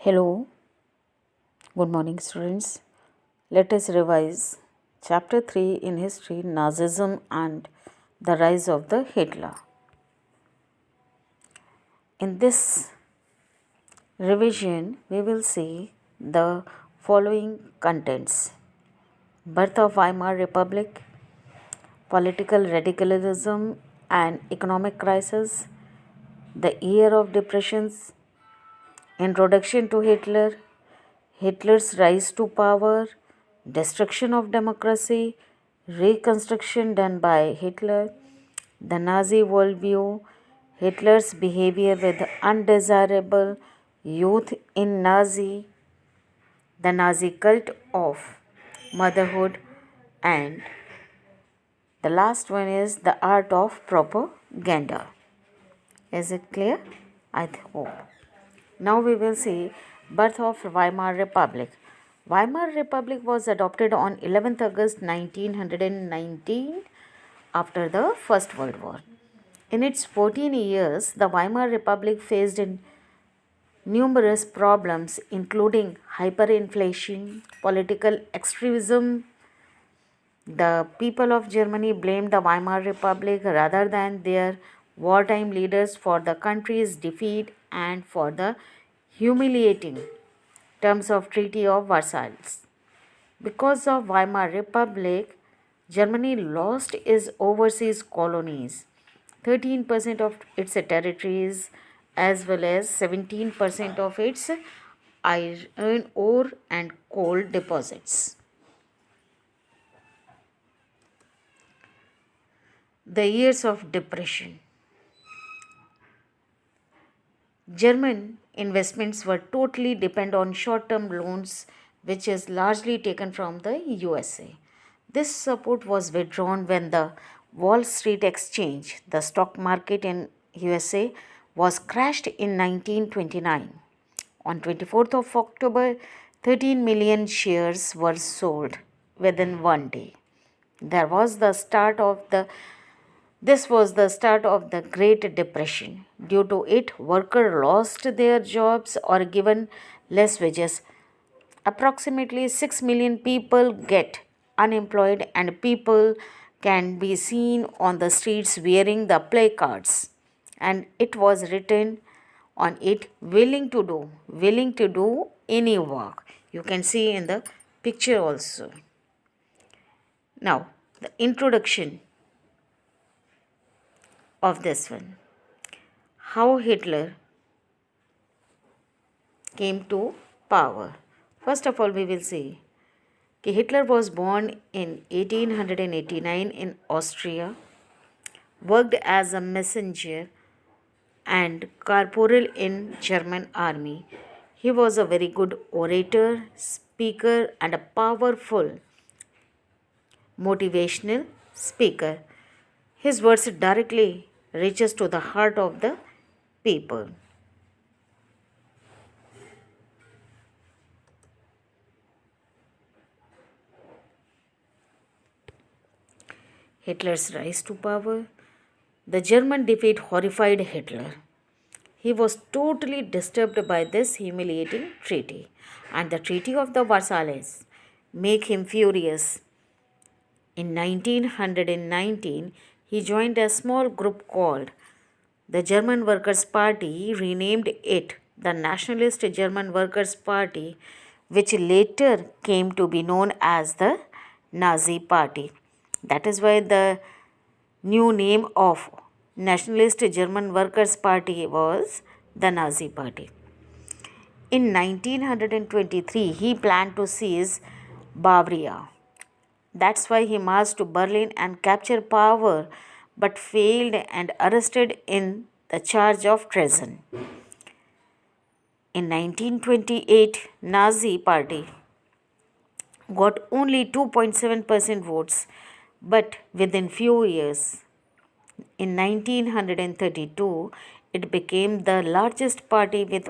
Hello, good morning, students. Let us revise Chapter 3 in History, Nazism and the Rise of the Hitler. In this revision, we will see the following contents: birth of Weimar Republic, political radicalism and economic crisis, the year of depressions, introduction to Hitler, Hitler's rise to power, destruction of democracy, reconstruction done by Hitler, the Nazi worldview, Hitler's behavior with undesirable youth in Nazi, the Nazi cult of motherhood, and the last one is the art of propaganda. Is it clear? I hope. Now we will see birth of Weimar Republic. Weimar Republic was adopted on 11th August 1919 after the First World War. In its 14 years, the Weimar Republic faced numerous problems including hyperinflation, political extremism. The people of Germany blamed the Weimar Republic rather than their wartime leaders for the country's defeat and for the humiliating terms of Treaty of Versailles. Because of Weimar Republic, Germany lost its overseas colonies, 13% of its territories as well as 17% of its iron ore and coal deposits. The years of depression. German investments were totally dependent on short-term loans, which is largely taken from the USA. This support was withdrawn when the Wall Street Exchange, the stock market in USA, was crashed in 1929. On 24th of October, 13 million shares were sold within one day. There was the start of the This was the start of the Great Depression. Due to it, workers lost their jobs or given less wages. Approximately 6 million people get unemployed and people can be seen on the streets wearing the placards. And it was written on it, willing to do any work. You can see in the picture also. Now, the introduction of this one. How Hitler came to power. First of all, we will see that Hitler was born in 1889 in Austria, worked as a messenger and corporal in German army. He was a very good orator, speaker and a powerful motivational speaker. His words directly reaches to the heart of the people. Hitler's rise to power. The German defeat horrified Hitler. He was totally disturbed by this humiliating treaty, and the Treaty of the Versailles made him furious. In 1919, he joined a small group called the German Workers' Party, renamed it the Nationalist German Workers' Party, which later came to be known as the Nazi Party. That is why the new name of Nationalist German Workers' Party was the Nazi Party. In 1923, he planned to seize Bavaria. That's why he marched to Berlin and captured power but failed and arrested in the charge of treason. In 1928, Nazi Party got only 2.7% votes, but within few years, in 1932, it became the largest party with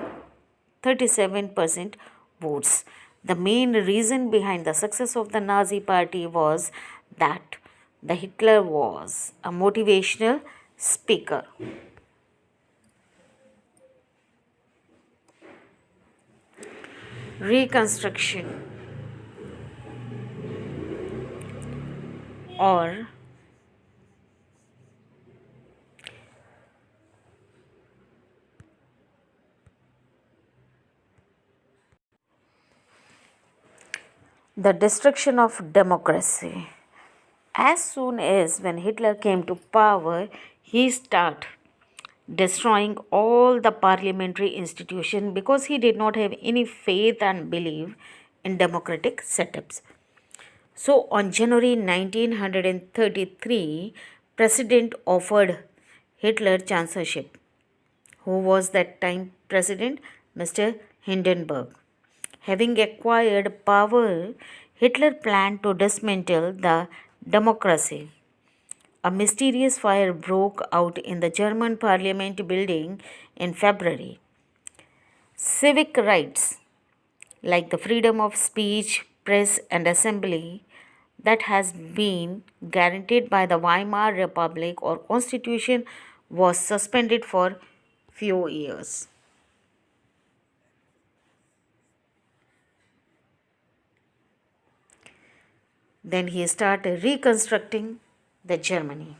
37% votes. The main reason behind the success of the Nazi Party was that the Hitler was a motivational speaker. Reconstruction or the destruction of democracy. As soon as when Hitler came to power, he started destroying all the parliamentary institutions because he did not have any faith and belief in democratic setups. So on January 1933, President offered Hitler chancellorship. Who was that time president? Mr. Hindenburg. Having acquired power, Hitler planned to dismantle the democracy. A mysterious fire broke out in the German parliament building in February. Civic rights, like the freedom of speech, press, and assembly, that has been guaranteed by the Weimar Republic or Constitution, was suspended for few years. Then he started reconstructing the Germany.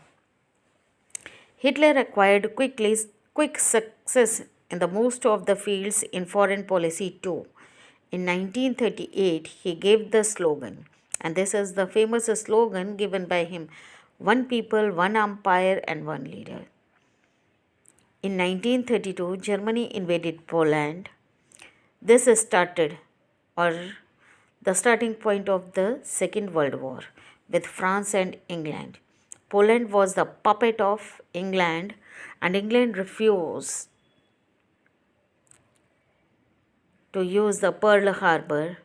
Hitler acquired quick success in the most of the fields in foreign policy too. In 1938, he gave the slogan, and this is the famous slogan given by him: one people, one empire, and one leader. In 1932, Germany invaded Poland. This started, or the starting point of the Second World War with France and England. Poland was the puppet of England, and England refused to use the Pearl Harbor.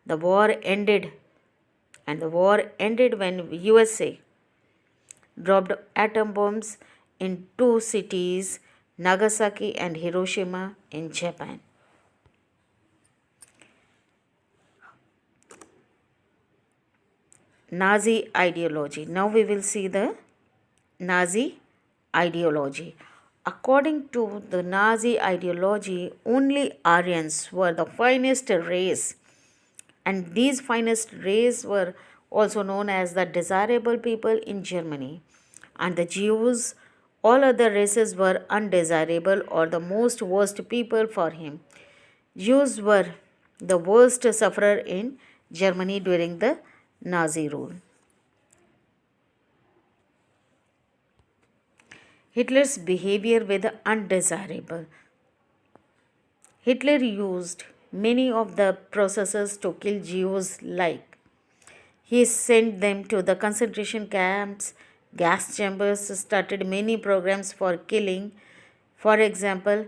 The war ended, and the war ended when USA dropped atom bombs in two cities, Nagasaki and Hiroshima in Japan. Nazi ideology. Now we will see the Nazi ideology. According to the Nazi ideology, only Aryans were the finest race, and these finest race were also known as the desirable people in Germany. And the Jews, all other races were undesirable or the most worst people for him. Jews were the worst sufferer in Germany during the Nazi rule. Hitler's behavior with undesirable. Hitler used many of the processes to kill Jews, like he sent them to the concentration camps, gas chambers, started many programs for killing, for example,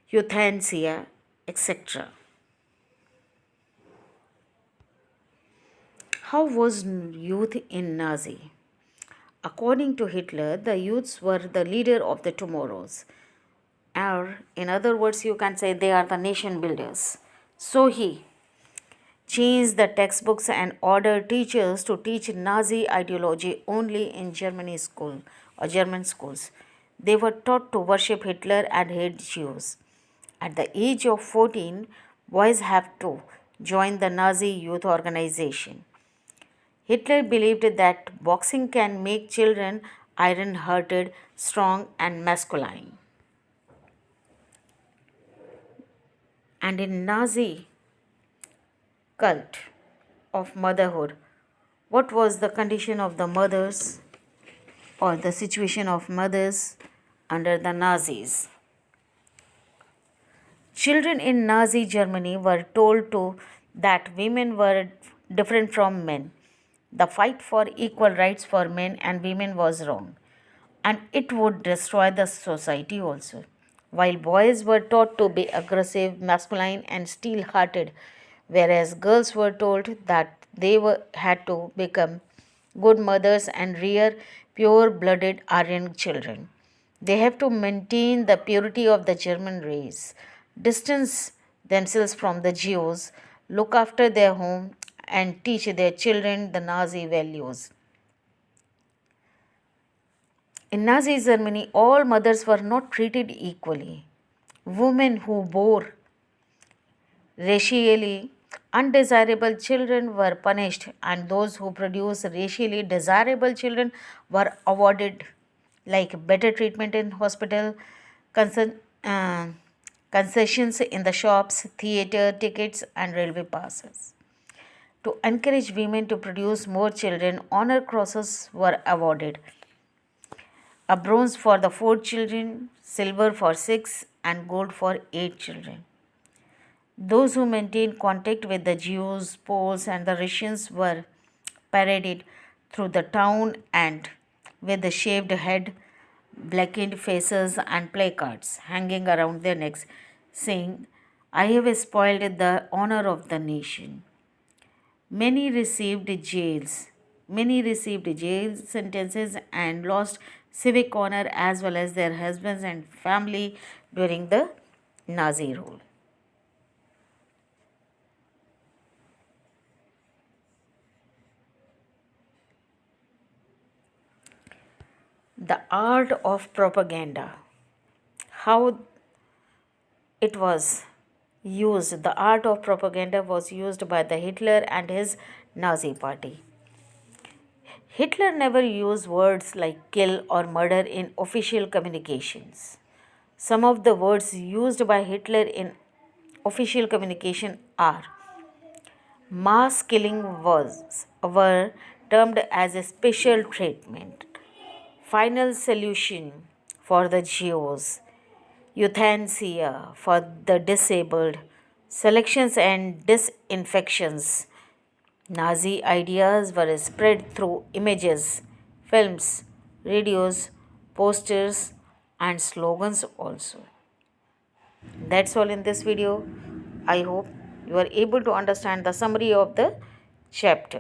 euthanasia, etc. How was youth in Nazi? According to Hitler, the youths were the leader of the tomorrows. Or, in other words, you can say they are the nation builders. So he changed the textbooks and ordered teachers to teach Nazi ideology only in Germany school or German schools. They were taught to worship Hitler and hate Jews. At the age of 14, boys have to join the Nazi youth organization. Hitler believed that boxing can make children iron hearted, strong, and masculine. And in Nazi cult of motherhood, what was the condition of the mothers or the situation of mothers under the Nazis? Children in Nazi Germany were told to that women were different from men. The fight for equal rights for men and women was wrong, and it would destroy the society also. While boys were taught to be aggressive, masculine, and steel hearted, whereas girls were told that had to become good mothers and rear pure blooded Aryan children. They have to maintain the purity of the German race, distance themselves from the Jews, look after their home, and teach their children the Nazi values. In Nazi Germany, all mothers were not treated equally. Women who bore racially undesirable children were punished, and those who produced racially desirable children were awarded like better treatment in hospital, concession, uh, concessions in the shops, theater tickets, and railway passes. To encourage women to produce more children, honor crosses were awarded, a bronze for the 4 children, silver for 6, and gold for 8 children. Those who maintained contact with the Jews, Poles, and the Russians were paraded through the town and with the shaved head, blackened faces, and placards hanging around their necks, saying, I have spoiled the honor of the nation. Many received jails. Many received jail sentences and lost civic honor as well as their husbands and family during the Nazi rule. The art of propaganda. How it was used. The art of propaganda was used by the Hitler and his Nazi party. Hitler never used words like kill or murder in official communications. Some of the words used by Hitler in official communication are mass killing was were termed as a special treatment, final solution for the Jews, euthanasia for the disabled, selections and disinfections. Nazi ideas were spread through images, films, radios, posters, and slogans also. That's all in this video. I hope you are able to understand the summary of the chapter.